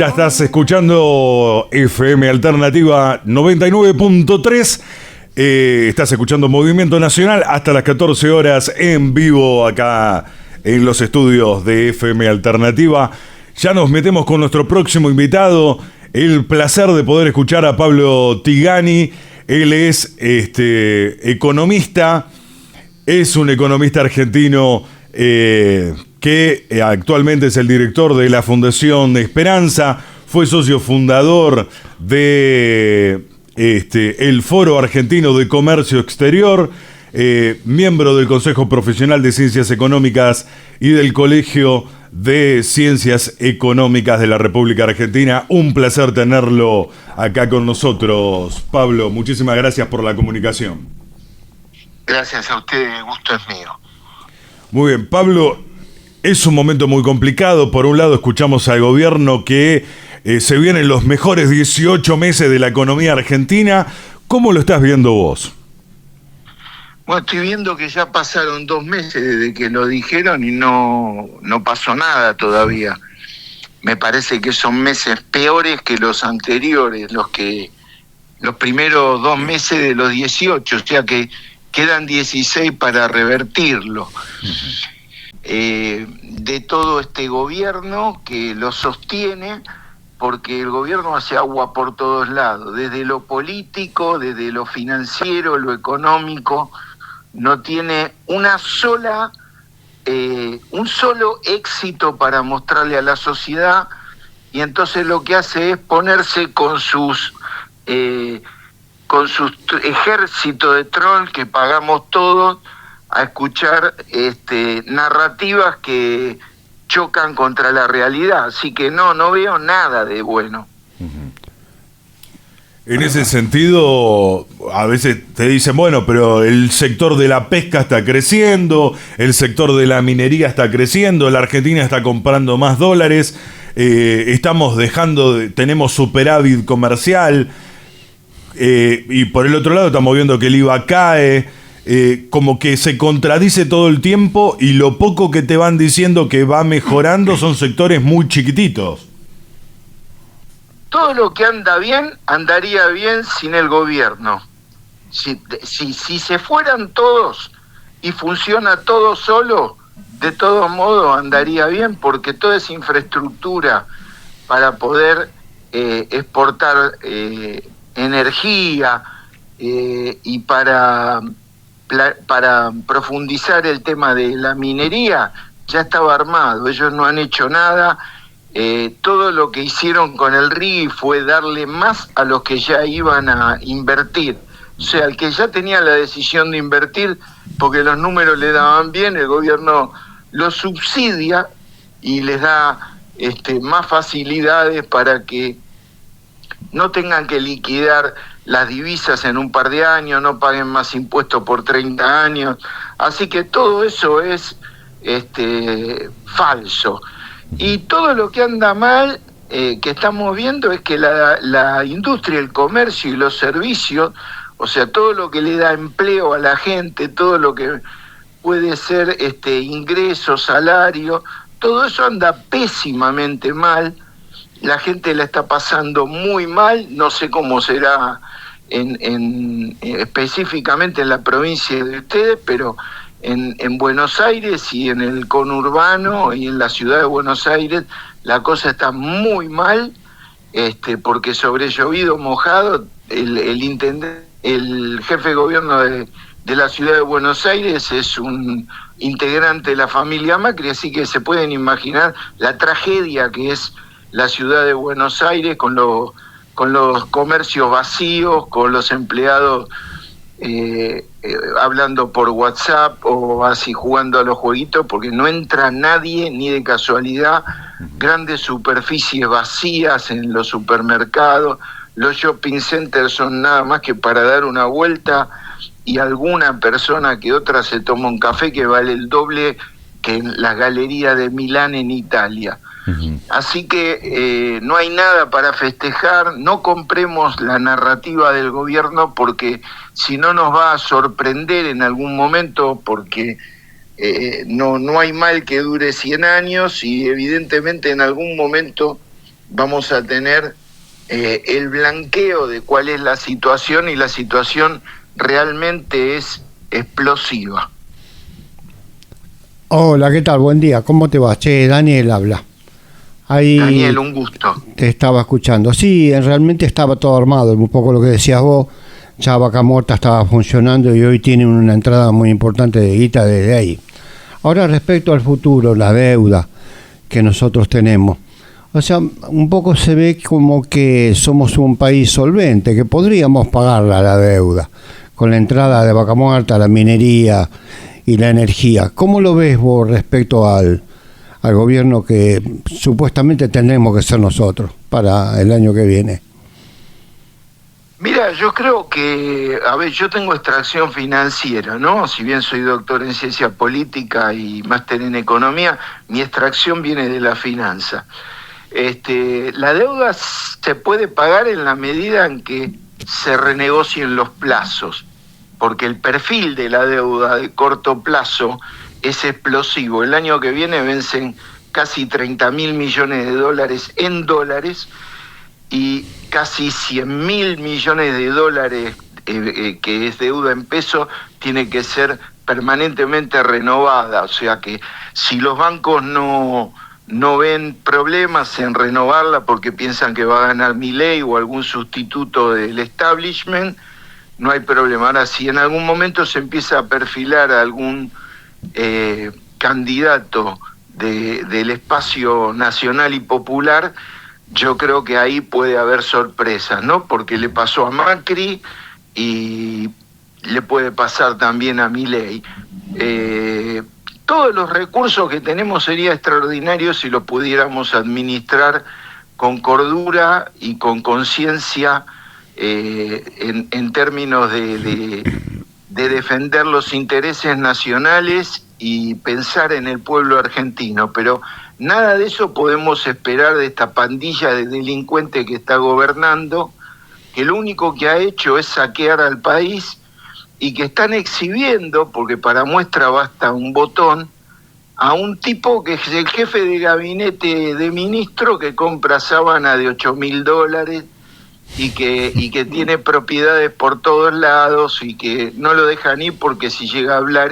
Ya estás escuchando FM Alternativa 99.3. Estás escuchando Movimiento Nacional hasta las 14 horas en vivo acá en los estudios de FM Alternativa. Ya nos metemos con nuestro próximo invitado. El placer de poder escuchar a Pablo Tigani. Él es economista, es un economista argentino que actualmente es el director de la Fundación Esperanza, fue socio fundador de el Foro Argentino de Comercio Exterior, miembro del Consejo Profesional de Ciencias Económicas y del Colegio de Ciencias Económicas de la República Argentina. Un placer tenerlo acá con nosotros, Pablo. Muchísimas gracias por la comunicación. Gracias a ustedes, el gusto es mío. Muy bien, Pablo, es un momento muy complicado. Por un lado escuchamos al gobierno que se vienen los mejores 18 meses de la economía argentina. ¿Cómo lo estás viendo vos? Bueno, estoy viendo que ya pasaron 2 meses desde que lo dijeron y no pasó nada todavía. Me parece que son meses peores que los anteriores, los primeros 2 meses de los 18, o sea que quedan 16 para revertirlo. De todo este gobierno que lo sostiene, porque el gobierno hace agua por todos lados, desde lo político, desde lo financiero, lo económico, no tiene un solo éxito para mostrarle a la sociedad, y entonces lo que hace es ponerse con sus ejércitos de troll que pagamos todos a escuchar narrativas que chocan contra la realidad, así que no veo nada de bueno. En ese sentido, a veces te dicen, bueno, pero el sector de la pesca está creciendo, el sector de la minería está creciendo, la Argentina está comprando más dólares, tenemos superávit comercial, y por el otro lado estamos viendo que el IVA cae, como que se contradice todo el tiempo, y lo poco que te van diciendo que va mejorando son sectores muy chiquititos. Todo lo que anda bien, andaría bien sin el gobierno. Si se fueran todos y funciona todo solo, de todos modos andaría bien, porque toda esa infraestructura para poder exportar energía y para profundizar el tema de la minería, ya estaba armado. Ellos no han hecho nada. Todo lo que hicieron con el RIGI fue darle más a los que ya iban a invertir. O sea, el que ya tenía la decisión de invertir, porque los números le daban bien, el gobierno los subsidia y les da más facilidades para que no tengan que liquidar las divisas en un par de años, no paguen más impuestos por 30 años. Así que todo eso es falso. Y todo lo que anda mal, que estamos viendo, es que la industria, el comercio y los servicios, o sea, todo lo que le da empleo a la gente, todo lo que puede ser ingreso, salario, todo eso anda pésimamente mal. La gente la está pasando muy mal, no sé cómo será específicamente en la provincia de ustedes, pero en Buenos Aires y en el conurbano y en la ciudad de Buenos Aires la cosa está muy mal, porque sobre llovido mojado, el jefe de gobierno de la ciudad de Buenos Aires es un integrante de la familia Macri, así que se pueden imaginar la tragedia que es la ciudad de Buenos Aires con los comercios vacíos, con los empleados hablando por WhatsApp o así jugando a los jueguitos, porque no entra nadie ni de casualidad, grandes superficies vacías en los supermercados, los shopping centers son nada más que para dar una vuelta y alguna persona que otra se toma un café que vale el doble que en las galerías de Milán en Italia. Así que no hay nada para festejar, no compremos la narrativa del gobierno, porque si no nos va a sorprender en algún momento, porque no hay mal que dure 100 años y evidentemente en algún momento vamos a tener el blanqueo de cuál es la situación, y la situación realmente es explosiva. Hola, ¿qué tal? Buen día, ¿cómo te va? Che, Daniel habla. Ahí Daniel, un gusto. te estaba escuchando. Sí, realmente estaba todo armado, un poco lo que decías vos. Ya Vaca Muerta estaba funcionando y hoy tiene una entrada muy importante de guita desde ahí. Ahora, respecto al futuro, la deuda que nosotros tenemos, o sea, un poco se ve como que somos un país solvente, que podríamos pagarla la deuda con la entrada de Vaca Muerta, la minería y la energía. ¿Cómo lo ves vos respecto al gobierno que supuestamente tendremos que ser nosotros para el año que viene? Mira, yo creo que, yo tengo extracción financiera, ¿no? Si bien soy doctor en ciencia política y máster en economía, mi extracción viene de la finanza. La deuda se puede pagar en la medida en que se renegocien los plazos, porque el perfil de la deuda de corto plazo es explosivo. El año que viene vencen casi 30.000 millones de dólares en dólares y casi 100.000 millones de dólares, que es deuda en pesos, tiene que ser permanentemente renovada. O sea que si los bancos no ven problemas en renovarla porque piensan que va a ganar Milei o algún sustituto del establishment, no hay problema. Ahora, si en algún momento se empieza a perfilar algún candidato del espacio nacional y popular, yo creo que ahí puede haber sorpresas, ¿no? Porque le pasó a Macri y le puede pasar también a Milei. Todos los recursos que tenemos sería extraordinario si los pudiéramos administrar con cordura y con conciencia, en términos de defender los intereses nacionales y pensar en el pueblo argentino, pero nada de eso podemos esperar de esta pandilla de delincuentes que está gobernando, que lo único que ha hecho es saquear al país y que están exhibiendo, porque para muestra basta un botón, a un tipo que es el jefe de gabinete de ministro que compra sábana de $8.000 y que tiene propiedades por todos lados y que no lo dejan ir porque si llega a hablar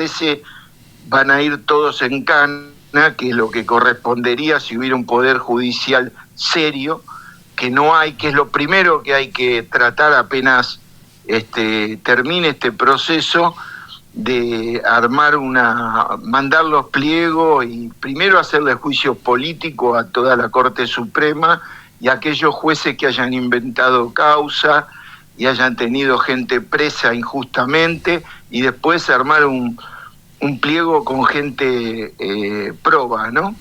van a ir todos en cana, que es lo que correspondería si hubiera un poder judicial serio, que no hay, que es lo primero que hay que tratar apenas termine este proceso de mandar los pliegos y primero hacerle juicio político a toda la Corte Suprema y a aquellos jueces que hayan inventado causa y hayan tenido gente presa injustamente, y después armar un pliego con gente proba, ¿no?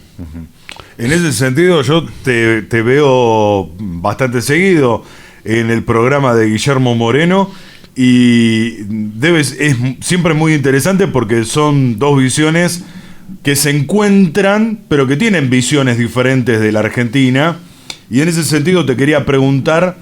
En ese sentido, yo te veo bastante seguido en el programa de Guillermo Moreno y es siempre muy interesante porque son dos visiones que se encuentran, pero que tienen visiones diferentes de la Argentina. Y en ese sentido te quería preguntar,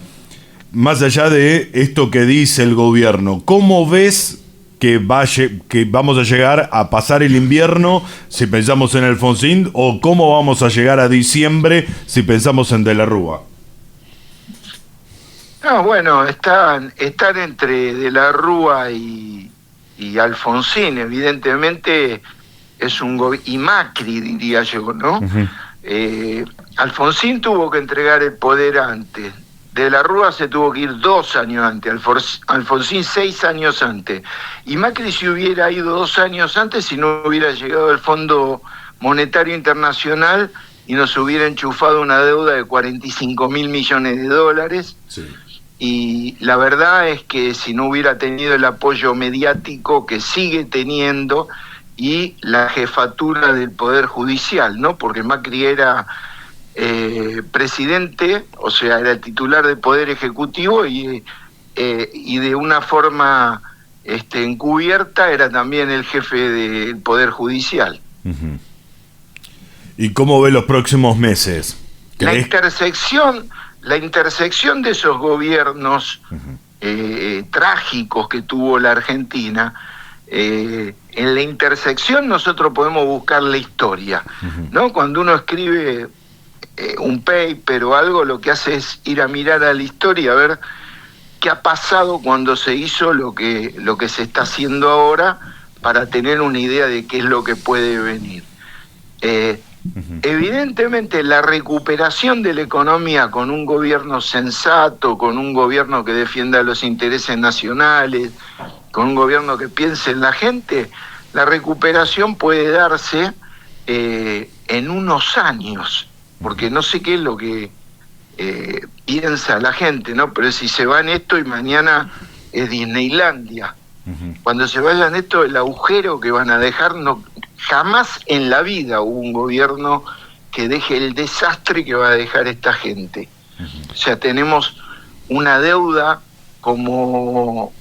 más allá de esto que dice el gobierno, ¿cómo ves que vamos a llegar a pasar el invierno si pensamos en Alfonsín, o cómo vamos a llegar a diciembre si pensamos en De la Rúa? No, bueno, están entre De la Rúa y Alfonsín, evidentemente es y Macri, diría yo, ¿no? Uh-huh. Alfonsín tuvo que entregar el poder antes. De la Rúa se tuvo que ir 2 años antes, Alfonsín 6 años antes. Y Macri si hubiera ido 2 años antes, si no hubiera llegado el Fondo Monetario Internacional y nos hubiera enchufado una deuda de 45.000 millones de dólares. Sí. Y la verdad es que si no hubiera tenido el apoyo mediático que sigue teniendo y la jefatura del Poder Judicial, ¿no? Porque Macri era presidente, o sea, era el titular del Poder Ejecutivo y de una forma encubierta era también el jefe del Poder Judicial. Uh-huh. ¿Y cómo ve los próximos meses? La intersección de esos gobiernos uh-huh. Trágicos que tuvo la Argentina, en la intersección nosotros podemos buscar la historia, uh-huh. ¿no? Cuando uno escribe un paper o algo, lo que hace es ir a mirar a la historia, a ver qué ha pasado cuando se hizo lo que se está haciendo ahora, para tener una idea de qué es lo que puede venir. Evidentemente la recuperación de la economía con un gobierno sensato, con un gobierno que defienda los intereses nacionales, con un gobierno que piense en la gente, la recuperación puede darse en unos años, porque no sé qué es lo que piensa la gente, ¿no? Pero si se van esto y mañana es Disneylandia. Cuando se vayan esto, el agujero que van a dejar, no, jamás en la vida hubo un gobierno que deje el desastre que va a dejar esta gente. O sea, tenemos una deuda como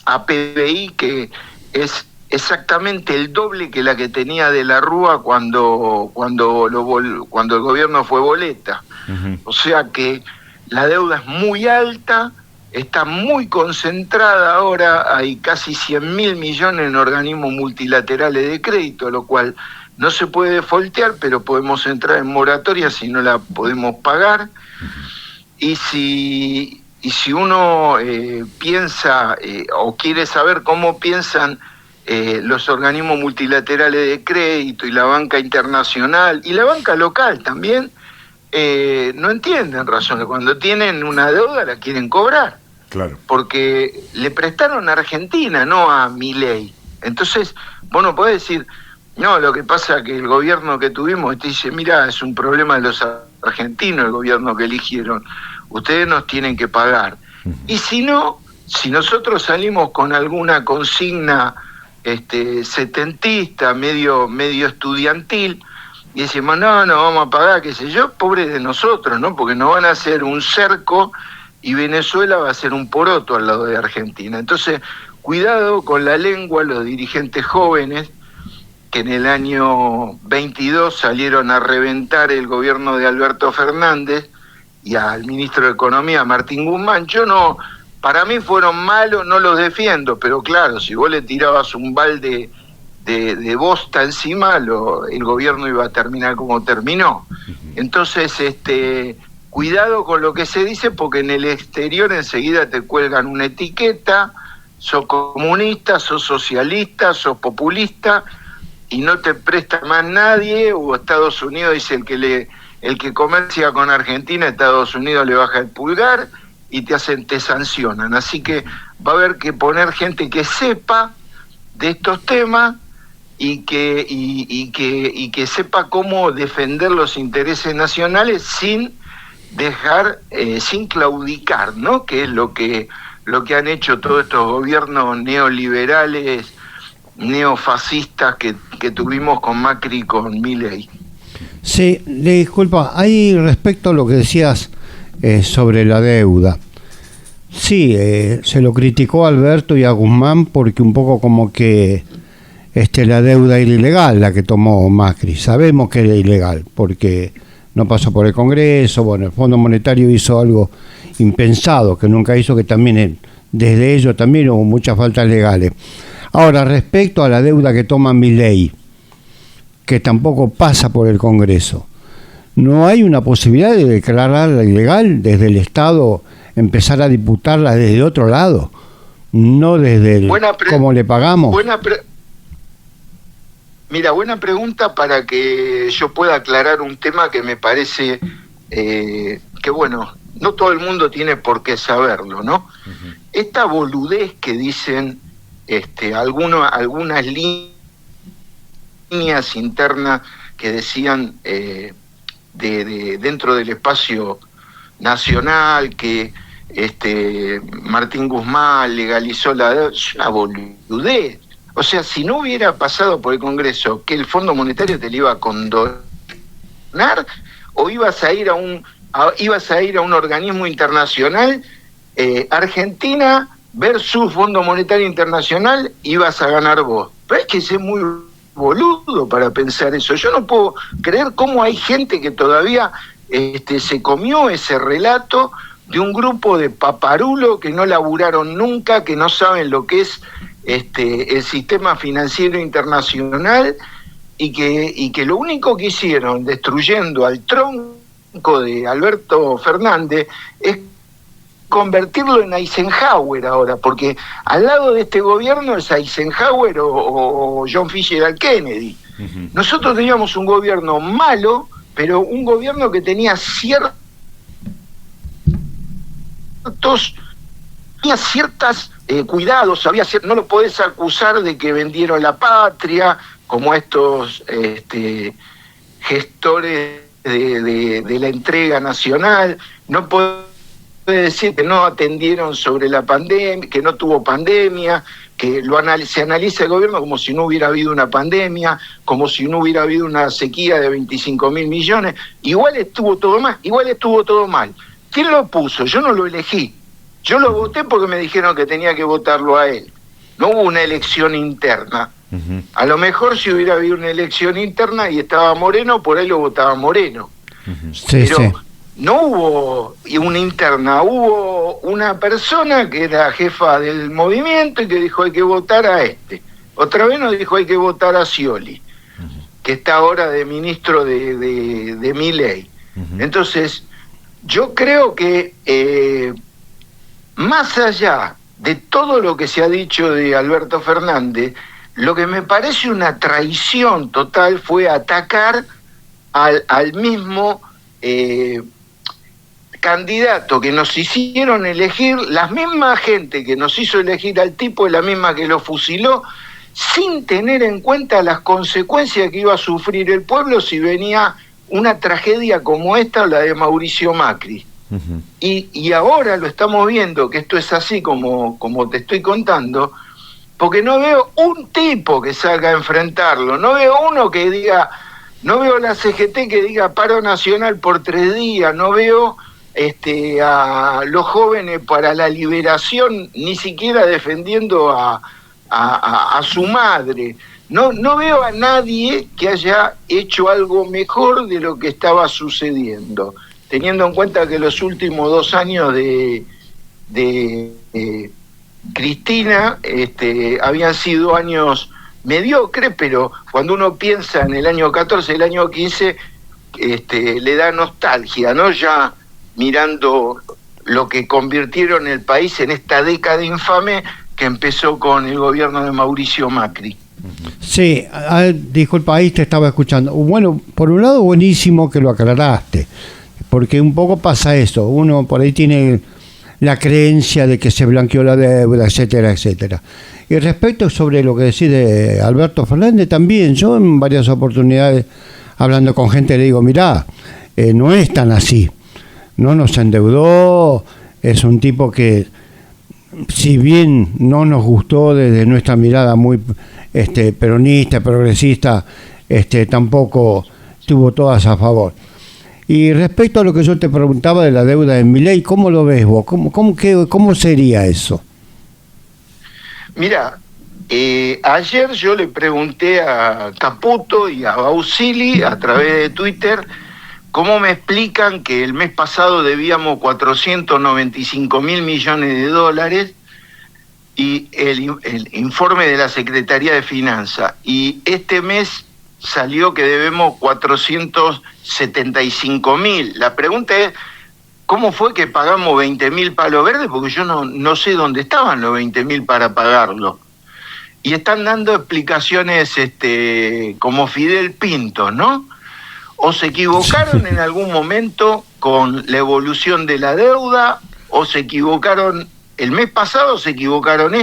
a PBI que es exactamente el doble que la que tenía De la Rúa cuando el gobierno fue boleta. O sea que la deuda es muy alta, está muy concentrada ahora, hay casi 100.000 millones en organismos multilaterales de crédito, lo cual no se puede defaultear, pero podemos entrar en moratoria si no la podemos pagar. Y si uno piensa o quiere saber cómo piensan los organismos multilaterales de crédito y la banca internacional y la banca local también, no entienden razones. Cuando tienen una deuda la quieren cobrar. Claro. Porque le prestaron a Argentina, no a Milei. Entonces, vos no podés decir, no, lo que pasa es que el gobierno que tuvimos, te dice, mira, es un problema de los argentinos, el gobierno que eligieron, ustedes nos tienen que pagar. Y si no, si nosotros salimos con alguna consigna setentista, medio estudiantil, y decimos, no, vamos a pagar, qué sé yo, pobre de nosotros, ¿no? Porque nos van a hacer un cerco y Venezuela va a ser un poroto al lado de Argentina. Entonces, cuidado con la lengua, los dirigentes jóvenes que en el año 22 salieron a reventar el gobierno de Alberto Fernández y al ministro de Economía, Martín Guzmán. Para mí fueron malos, no los defiendo, pero claro, si vos le tirabas un balde de bosta encima, el gobierno iba a terminar como terminó. Entonces, cuidado con lo que se dice, porque en el exterior enseguida te cuelgan una etiqueta, sos comunista, sos socialista, sos populista, y no te presta más nadie, o Estados Unidos dice el que comercia con Argentina, Estados Unidos le baja el pulgar y te sancionan. Así que va a haber que poner gente que sepa de estos temas y que sepa cómo defender los intereses nacionales sin claudicar, ¿no? Que es lo que han hecho todos estos gobiernos neoliberales, neofascistas que tuvimos con Macri y con Milei. Sí, disculpa, ahí respecto a lo que decías sobre la deuda. Sí, se lo criticó a Alberto y a Guzmán porque un poco como que la deuda era ilegal, la que tomó Macri. Sabemos que era ilegal porque no pasó por el Congreso. Bueno, el Fondo Monetario hizo algo impensado, que nunca hizo, que también desde ello también hubo muchas faltas legales. Ahora, respecto a la deuda que toma Milei, que tampoco pasa por el Congreso, ¿no hay una posibilidad de declararla ilegal desde el Estado, empezar a disputarla desde otro lado, no desde cómo le pagamos? Buena pregunta para que yo pueda aclarar un tema que me parece que, bueno, no todo el mundo tiene por qué saberlo, ¿no? Esta boludez que dicen algunas líneas internas que decían dentro del espacio nacional que Martín Guzmán legalizó la deuda, es una boludez. O sea, si no hubiera pasado por el Congreso que el Fondo Monetario te lo iba a condonar, o ibas a ir a un organismo internacional, Argentina versus Fondo Monetario Internacional, ibas a ganar vos. Pero hay que ser muy boludo para pensar eso. Yo no puedo creer cómo hay gente que todavía se comió ese relato de un grupo de paparulo que no laburaron nunca, que no saben lo que es el sistema financiero internacional y que lo único que hicieron destruyendo al tronco de Alberto Fernández es convertirlo en Eisenhower ahora, porque al lado de este gobierno es Eisenhower o John Fitzgerald Kennedy. Nosotros teníamos un gobierno malo, pero un gobierno que tenía ciertos cuidados, no lo podés acusar de que vendieron la patria, como estos gestores de la entrega nacional, no podés decir que no atendieron sobre la pandemia, que no tuvo pandemia, que se analiza el gobierno como si no hubiera habido una pandemia, como si no hubiera habido una sequía de 25.000 millones, igual estuvo todo mal. ¿Quién lo puso? Yo no lo elegí. Yo lo voté porque me dijeron que tenía que votarlo a él. No hubo una elección interna. A lo mejor si hubiera habido una elección interna y estaba Moreno, por ahí lo votaba Moreno. Pero no hubo una interna, hubo una persona que era jefa del movimiento y que dijo hay que votar a este. Otra vez nos dijo hay que votar a Scioli, que está ahora de ministro de Milei. Entonces, yo creo que más allá de todo lo que se ha dicho de Alberto Fernández, lo que me parece una traición total fue atacar al mismo candidato que nos hicieron elegir, la misma gente que nos hizo elegir al tipo es la misma que lo fusiló, sin tener en cuenta las consecuencias que iba a sufrir el pueblo si venía una tragedia como esta o la de Mauricio Macri. Y ahora lo estamos viendo, que esto es así como te estoy contando, porque no veo un tipo que salga a enfrentarlo, no veo uno que diga, no veo la CGT que diga paro nacional por 3 días, no veo a los jóvenes para la liberación, ni siquiera defendiendo a su madre. No veo a nadie que haya hecho algo mejor de lo que estaba sucediendo, teniendo en cuenta que los últimos 2 años de Cristina habían sido años mediocres, pero cuando uno piensa en el año 14, el año 15, le da nostalgia, ¿no? Ya mirando lo que convirtieron el país en esta década infame que empezó con el gobierno de Mauricio Macri. Sí, dijo el país, te estaba escuchando. Bueno, por un lado buenísimo que lo aclaraste, porque un poco pasa eso, uno por ahí tiene la creencia de que se blanqueó la deuda, etcétera, etcétera. Y respecto sobre lo que decide Alberto Fernández, también yo en varias oportunidades hablando con gente le digo, mirá, no es tan así, no nos endeudó, es un tipo que si bien no nos gustó desde nuestra mirada muy peronista, progresista, tampoco tuvo todas a favor. Y respecto a lo que yo te preguntaba de la deuda de Milei, ¿cómo lo ves vos? ¿Cómo sería eso? Mira, ayer yo le pregunté a Caputo y a Bausili a través de Twitter cómo me explican que el mes pasado debíamos 495.000 millones de dólares y el informe de la Secretaría de Finanzas, y este mes salió que debemos 475.000. La pregunta es, ¿cómo fue que pagamos 20.000 palos verdes? Porque yo no sé dónde estaban los 20.000 para pagarlo. Y están dando explicaciones como Fidel Pinto, ¿no? O se equivocaron en algún momento con la evolución de la deuda, o se equivocaron el mes pasado, se equivocaron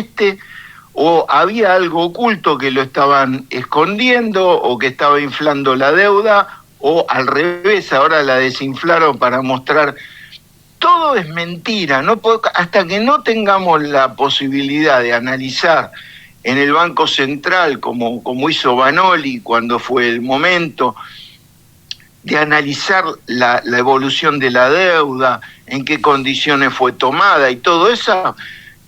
o había algo oculto que lo estaban escondiendo, o que estaba inflando la deuda, o al revés, ahora la desinflaron para mostrar. Todo es mentira, hasta que no tengamos la posibilidad de analizar en el Banco Central, como hizo Banoli cuando fue el momento, de analizar la evolución de la deuda, en qué condiciones fue tomada y todo eso,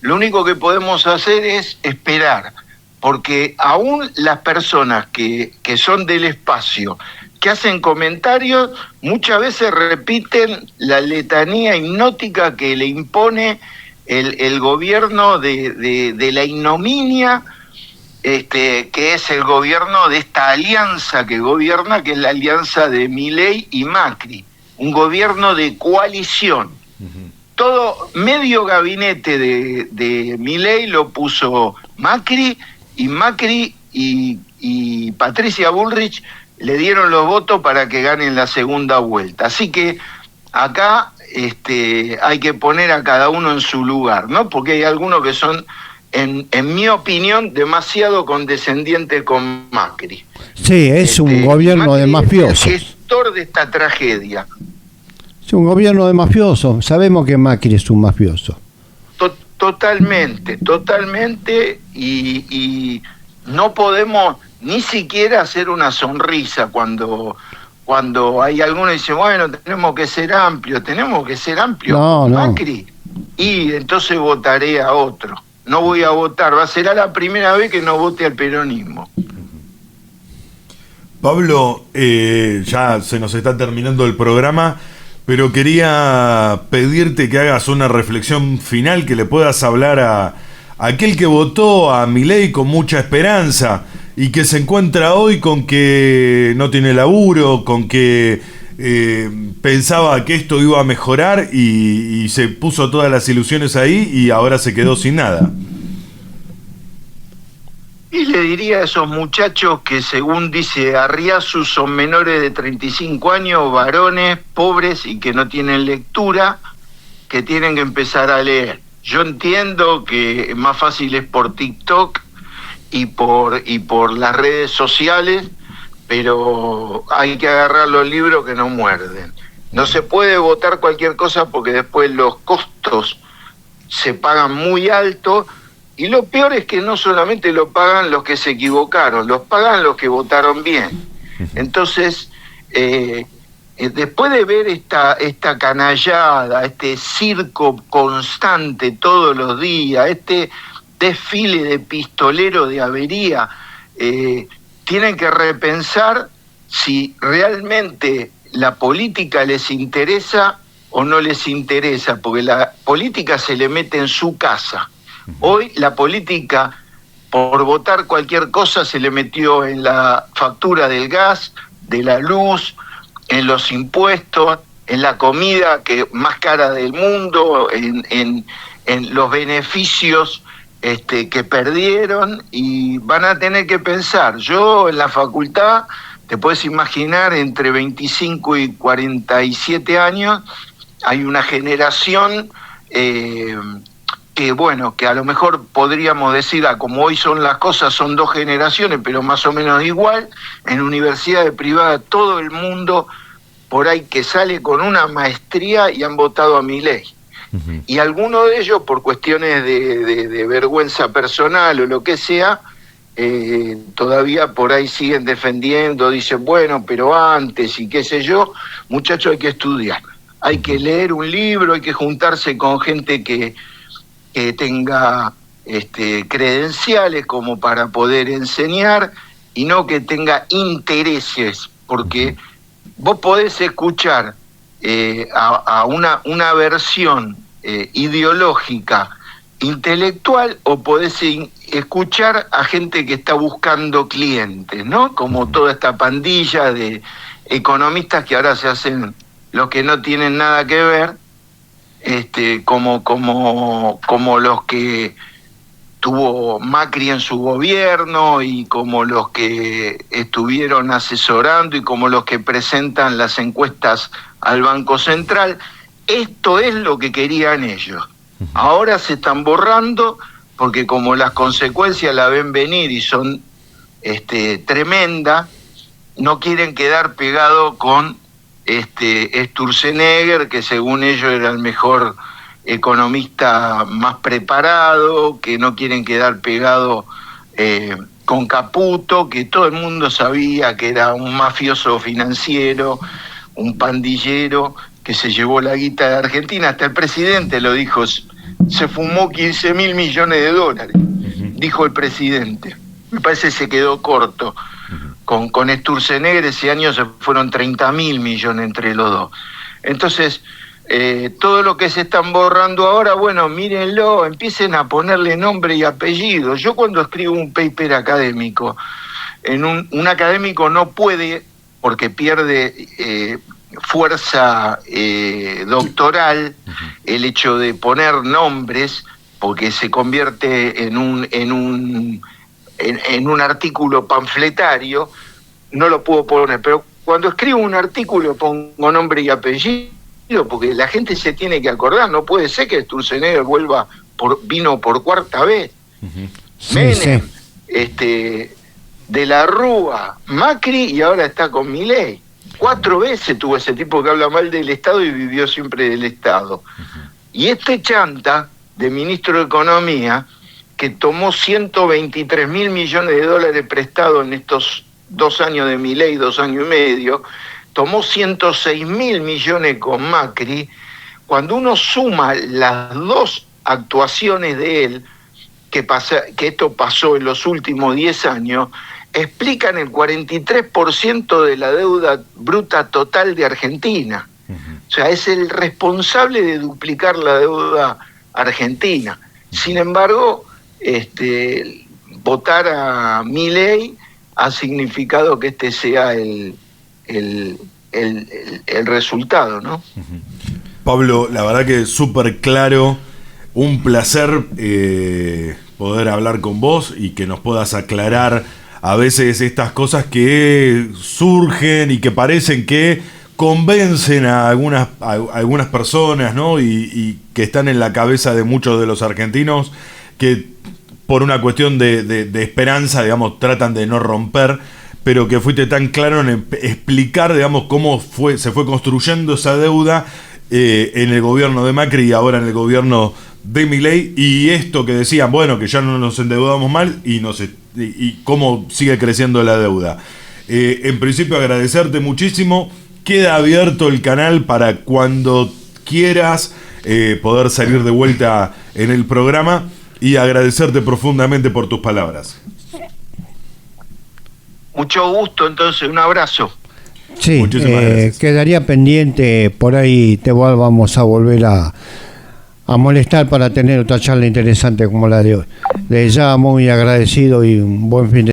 lo único que podemos hacer es esperar, porque aún las personas que son del espacio, que hacen comentarios, muchas veces repiten la letanía hipnótica que le impone el gobierno de la ignominia que es el gobierno de esta alianza que gobierna, que es la alianza de Milei y Macri, un gobierno de coalición. Todo medio gabinete de Milei lo puso Macri, y Patricia Bullrich le dieron los votos para que ganen la segunda vuelta. Así que acá hay que poner a cada uno en su lugar, ¿no? Porque hay algunos que son, en mi opinión, demasiado condescendientes con Macri. Sí, es un gobierno Macri de mafiosos. Es el gestor de esta tragedia. Es un gobierno de mafiosos. Sabemos que Macri es un mafioso. Totalmente, y no podemos ni siquiera hacer una sonrisa cuando hay alguno que dice, bueno, tenemos que ser amplios. No. Macri, y entonces votaré a otro. No voy a votar, será la primera vez que no vote al peronismo. Pablo, ya se nos está terminando el programa, pero quería pedirte que hagas una reflexión final, que le puedas hablar a aquel que votó a Milei con mucha esperanza y que se encuentra hoy con que no tiene laburo, con que pensaba que esto iba a mejorar y se puso todas las ilusiones ahí y ahora se quedó sin nada. Y le diría a esos muchachos que, según dice Arriazu, son menores de 35 años, varones, pobres y que no tienen lectura, que tienen que empezar a leer. Yo entiendo que más fácil es por TikTok y por las redes sociales, pero hay que agarrar los libros que no muerden. No se puede votar cualquier cosa porque después los costos se pagan muy alto. Y lo peor es que no solamente lo pagan los que se equivocaron, los pagan los que votaron bien. Entonces, después de ver esta canallada, este circo constante todos los días, este desfile de pistoleros de avería, tienen que repensar si realmente la política les interesa o no les interesa, porque la política se le mete en su casa. Hoy la política, por votar cualquier cosa, se le metió en la factura del gas, de la luz, en los impuestos, en la comida que más cara del mundo, en los beneficios que perdieron, y van a tener que pensar. Yo en la facultad, te puedes imaginar, entre 25 y 47 años, hay una generación que a lo mejor podríamos decir, como hoy son las cosas, son dos generaciones, pero más o menos igual. En universidades privadas todo el mundo por ahí que sale con una maestría y han votado a Milei. Uh-huh. Y algunos de ellos, por cuestiones de vergüenza personal o lo que sea, todavía por ahí siguen defendiendo, dicen, bueno, pero antes y qué sé yo. Muchachos, hay que estudiar, hay que leer un libro, hay que juntarse con gente que tenga credenciales como para poder enseñar, y no que tenga intereses, porque vos podés escuchar a una versión ideológica, intelectual, o podés escuchar a gente que está buscando clientes, ¿no? Como toda esta pandilla de economistas que ahora se hacen los que no tienen nada que ver, como los que tuvo Macri en su gobierno, y como los que estuvieron asesorando, y como los que presentan las encuestas al Banco Central. Esto es lo que querían ellos. Ahora se están borrando porque, como las consecuencias la ven venir y son tremendas, no quieren quedar pegado con Sturzenegger, que según ellos era el mejor economista más preparado, que no quieren quedar pegado con Caputo, que todo el mundo sabía que era un mafioso financiero, un pandillero que se llevó la guita de Argentina. Hasta el presidente lo dijo, se fumó 15.000 millones de dólares, dijo el presidente. Me parece que se quedó corto. Con Sturzenegger ese año se fueron 30.000 millones entre los dos. Entonces, todo lo que se están borrando ahora, bueno, mírenlo, empiecen a ponerle nombre y apellido. Yo cuando escribo un paper académico, un académico no puede, porque pierde fuerza doctoral, el hecho de poner nombres, porque se convierte en un artículo panfletario, no lo puedo poner, pero cuando escribo un artículo pongo nombre y apellido, porque la gente se tiene que acordar. No puede ser que Sturzenegger vino por cuarta vez. Menem, De la Rúa, Macri, y ahora está con Milei. 4 veces tuvo ese tipo que habla mal del Estado y vivió siempre del Estado. Y este chanta de ministro de Economía, que tomó 123.000 millones de dólares prestados en estos 2 años de Milei, 2 años y medio, tomó 106.000 millones con Macri. Cuando uno suma las 2 actuaciones de él, que esto pasó en los últimos 10 años, explican el 43% de la deuda bruta total de Argentina. O sea, es el responsable de duplicar la deuda argentina. Sin embargo, votar a Milei ha significado que este sea el resultado, ¿no? Pablo, la verdad que súper claro, un placer poder hablar con vos y que nos puedas aclarar a veces estas cosas que surgen y que parecen que convencen a algunas personas, ¿no? Y que están en la cabeza de muchos de los argentinos, que por una cuestión de esperanza, digamos, tratan de no romper, pero que fuiste tan claro en explicar, digamos, cómo se fue construyendo esa deuda en el gobierno de Macri y ahora en el gobierno de Milei, y esto que decían, bueno, que ya no nos endeudamos mal y cómo sigue creciendo la deuda. En principio agradecerte muchísimo, queda abierto el canal para cuando quieras poder salir de vuelta en el programa, y agradecerte profundamente por tus palabras. Mucho gusto, entonces, un abrazo. Sí, quedaría pendiente, por ahí vamos a volver a molestar para tener otra charla interesante como la de hoy. Les ya muy agradecido y un buen fin de